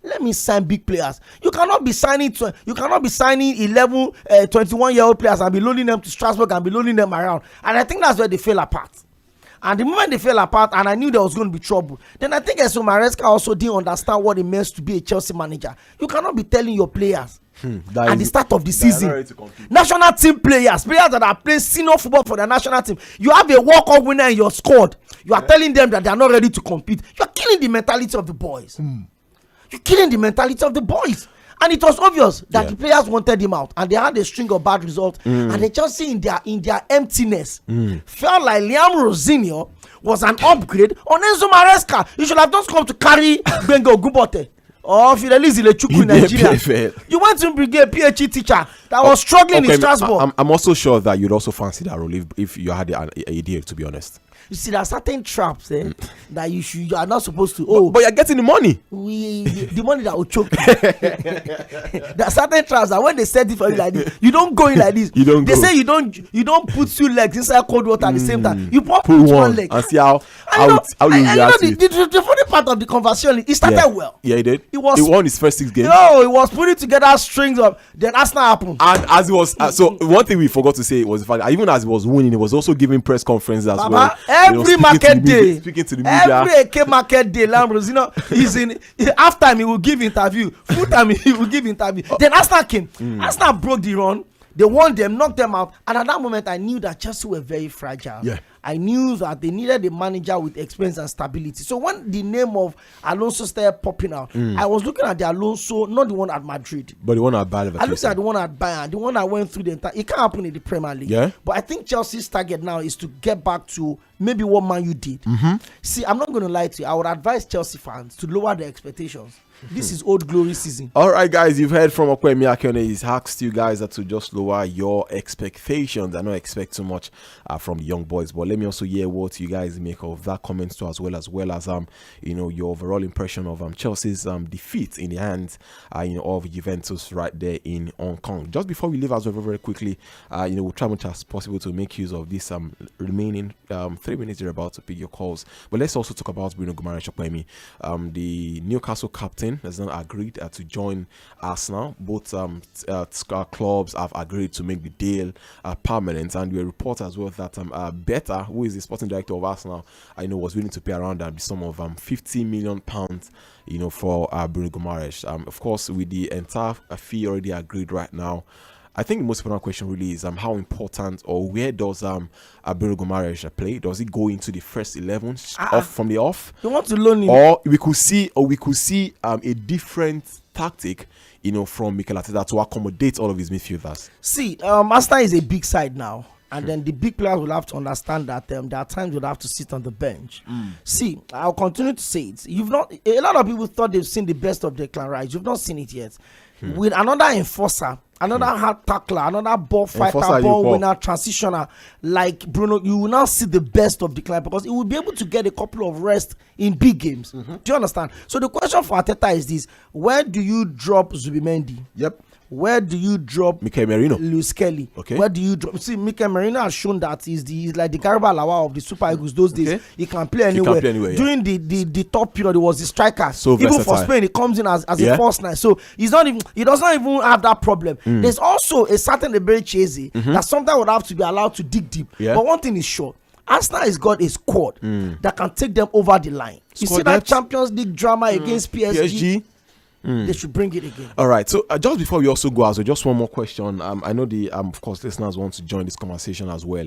Let me sign big players. You cannot be signing 11, 21-year-old players and be loaning them to Strasbourg and be loaning them around. And I think that's where they fell apart. And the moment they fell apart, and I knew there was going to be trouble, then I think Enzo Maresca also didn't understand what it means to be a Chelsea manager. You cannot be telling your players at the start of the season, national team players that are playing senior football for the national team, you have a World Cup winner in your squad. You are telling them that they are not ready to compete. You are killing the mentality of the boys. You're killing the mentality of the boys. And it was obvious that the players wanted him out, and they had a string of bad results. And they just in their emptiness felt like Liam Rosinio was an upgrade on Enzo Maresca. You should have just come to carry Bengo Gubote or Fidelis Ilechukwu in Nigeria. You went to bring a PhD teacher that was struggling in Strasbourg. I'm also sure that you'd also fancy that role if you had an idea, to be honest. You see, there are certain traps that you are not supposed to. But you're getting the money. The money that will choke you. There are certain traps that when they set it for you like this, you don't go in like this. They say you don't put 2 legs inside cold water at the same time. You put one leg and see how you react. The funny part of the conversation, it started well. Yeah, he did. He won his first 6 games. No, he was putting together strings of. Then Arsenal happened. And as he was, so one thing we forgot to say was the fact that even as he was winning, he was also giving press conferences as well. Every market day, speaking to the media. Every AK market day, Lambros, he's in half time he will give interview, full time he will give interview. Then Arsenal came. Arsenal broke the run. They won them, knocked them out. And at that moment, I knew that Chelsea were very fragile. I knew that they needed a manager with experience and stability. So when the name of Alonso started popping out, I was looking at the Alonso, not the one at Madrid, but the one at Bayern. I looked at the one at Bayern, the one that went through the entire. It can't happen in the Premier League. But I think Chelsea's target now is to get back to maybe what Man U did. See, I'm not going to lie to you. I would advise Chelsea fans to lower their expectations. This is old glory season. All right, guys, you've heard from 𝐴ᴇᴜ. He's asked you guys to just lower your expectations. I don't expect too much from the young boys, but let me also hear what you guys make of that comment too, as well as your overall impression of Chelsea's defeat in the hands of Juventus right there in Hong Kong. Just before we leave as well, very quickly, we'll try much as possible to make use of this remaining 3 minutes you're about to pick your calls. But let's also talk about Bruno Guimaraes 𝐴ᴜ. The Newcastle captain has not agreed to join Arsenal. Both clubs have agreed to make the deal permanent, and we report as well that Beta, who is the sporting director of Arsenal, was willing to pay around the sum of £50 million for Bruno Guimaraes. Of course, with the entire fee already agreed right now, I think the most important question really is how important or where does Aɗɪɪrīᴏ Guimaraes play? Does he go into the first 11 off from the off? You want to loan him? Or we could see a different tactic, from Mikel Arteta to accommodate all of his midfielders. See, Arsenal is a big side now. And then the big players will have to understand that there are times you'll have to sit on the bench. See, I'll continue to say it. A lot of people thought they've seen the best of Declan Rice. You've not seen it yet. With another enforcer, another hard tackler, another ball fighter, ball winner, transitioner like Bruno, you will now see the best of Declan because he will be able to get a couple of rest in big games. Do you understand? So the question for Arteta is this: where do you drop Zubimendi? Yep. Where do you drop Mikel Merino? Lewis Kelly. Okay. Where do you drop? See, Mikel Merino has shown that he's like the Garba Lawa of the Super Eagles those days. He can play anywhere. During the top period, he was the striker. So even versatile. for Spain, he comes in as a false nine. So he does not even have that problem. There's also a certain Eberechi that sometimes would have to be allowed to dig deep. But one thing is sure. Arsenal has got a squad that can take them over the line. You see that Champions League drama against PSG? They should bring it again. All right. So just before we also go, just one more question. I know the of course listeners want to join this conversation as well.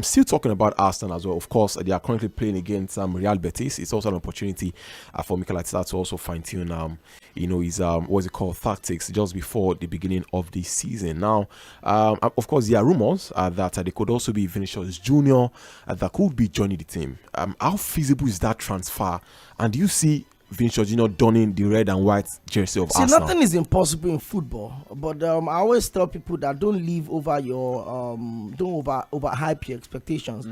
Still talking about Arsenal as well. Of course, they are currently playing against Real Betis. It's also an opportunity for Mikel Arteta to also fine tune his what's it called tactics just before the beginning of the season. Now, of course, there are rumors that they could also be Vinicius Junior that could be joining the team. How feasible is that transfer? And do you see Vinicius Junior donning the red and white jersey of Arsenal? Nothing is impossible in football, but I always tell people that don't live over your don't overhype your expectations.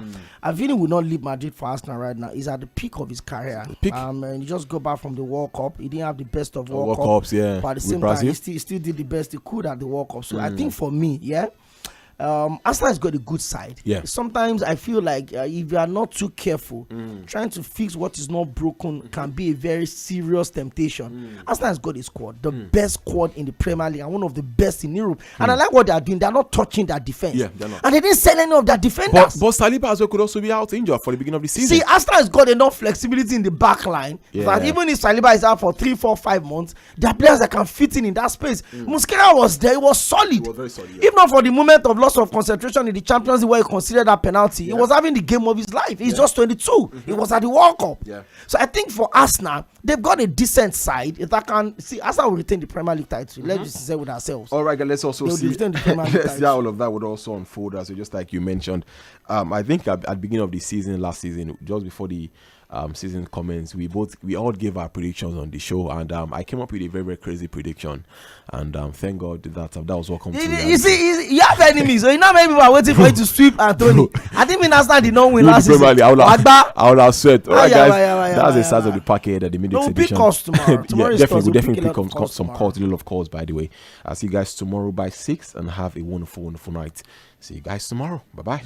Vini will not leave Madrid for Arsenal right now. He's at the peak of his career. And he just got back from the World Cup. He didn't have the best of World Cups, but at the same time, he still did the best he could at the World Cup. So I think for me, Arsenal has got a good side. Sometimes I feel like if you are not too careful, trying to fix what is not broken can be a very serious temptation. Arsenal has got a squad, the best squad in the Premier League and one of the best in Europe. And I like what they are doing. They are not touching their defense. They're not. And they didn't sell any of their defenders. But Saliba as well could also be out injured for the beginning of the season. See, Arsenal has got enough flexibility in the back line that even if Saliba is out for 3, 4, 5 months, there are players that can fit in that space. Mosquera was there. He was solid. He was very solid. If not for the moment of loss of concentration in the Champions League where he considered that penalty, he was having the game of his life. He's just 22. He was at the World Cup. So I think for Arsenal, they've got a decent side. If that can see, Arsenal will retain the Premier League title. Let's just say with ourselves. All right, guys, let's also see. Let's see how all of that would also unfold as just like you mentioned. I think at the beginning of the season, last season, just before the season comments, we all gave our predictions on the show, and I came up with a very, very crazy prediction, and thank God that was welcome to you see, you have enemies, so you know many people are waiting for you to sweep Anthony. I think Arsenal did not win last season. I would have sweat. All right, guys, that's the size of the packet at the midweek edition. Tomorrow definitely pick some calls, a lot of calls, by the way. I'll see you guys tomorrow by 6, and have a wonderful, wonderful night. See you guys tomorrow. Bye bye.